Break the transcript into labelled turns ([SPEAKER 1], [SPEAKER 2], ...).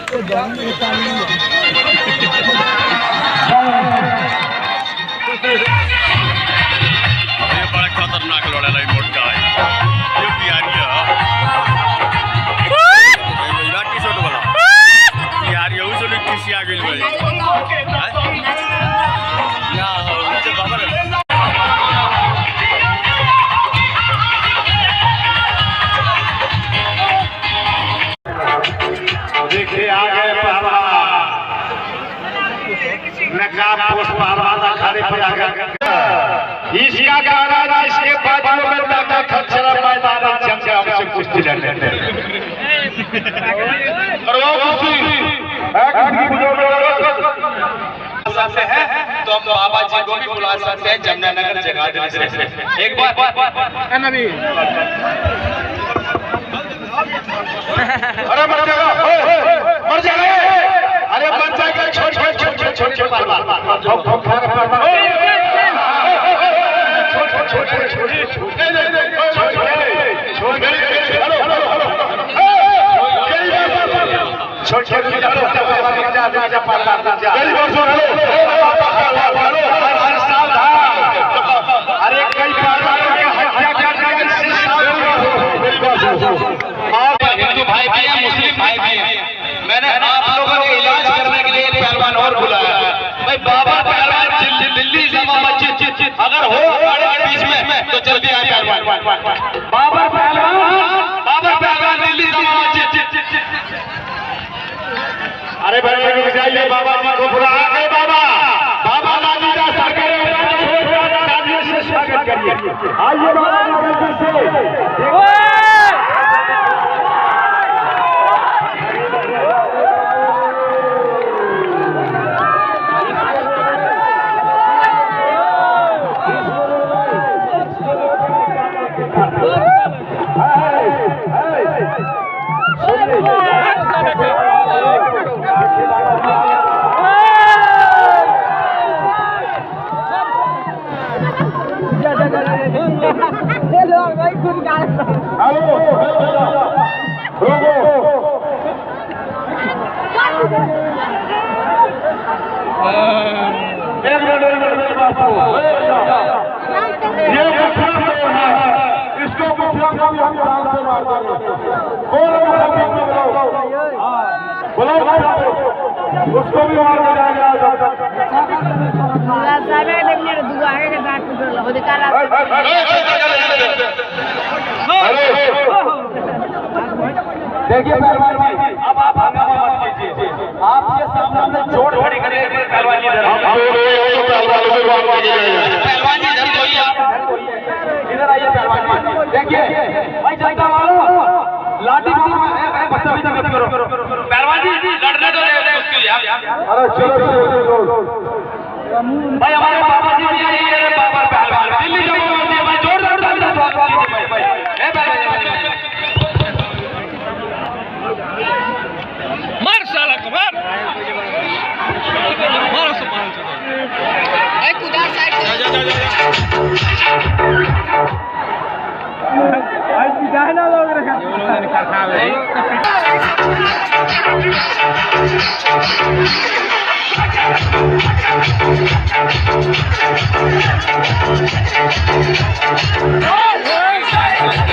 [SPEAKER 1] बड़ा खतरनाक लड़ाई मोटका है ये बिहारी है टी-शर्ट वाला बिहारी है उसे लोग किसी आ गई भाई या नीचे बाबा
[SPEAKER 2] देखिए आ गए बाबा नकाब पोस्ट बाबा खड़े पे आ गए इसका गाना ना इसके बाजू में लगा खचरा मैदान जम के हमसे कुश्ती लड़ने और वो कुश्ती से है तो हम बाबा जी को भी बुला सकते हैं जमुनानगर जगाधरी से एक बार नबी अरे मर जाएगा अरे मर जाएगा छोड़ अरे कई हिंदू भाई भी है मुस्लिम भाई भी है मैंने आप लोगों के इलाज करने के लिए पहलवान और बुलाया भाई बाबा पहलवान दिल्ली जामा मस्जिद अगर हो बीच में तो जल्दी आ पहलवान बाबा पहलवान दिल्ली जामा मस्जिद अरे भाई रुक जाइए बाबा जी को बुला आ गए बाबा लालीदा सरकार से स्वागत करिए आइए बाबा से इसको उसको भी मार देखिए पहलवान भाई अब आप हंगामा मत कीजिए आपके सामने में चोट खड़ी करेंगे पहलवान जी इधर आइए पहलवान जी देखिए भाई जनता वालों लाठी बदतमीजी मत करो पहलवान जी लड़ने दो उसके लिए अरे चलो भाई हमारे बाबा जी भी आइए बाबा पहलवान दिल्ली जामा मस्जिद भाई जोरदार स्वागत कीजिए भाई
[SPEAKER 1] मार साला कमार मारो सब मारो ए कुदा साइड जा आज जाना लोग रे खावे Oh,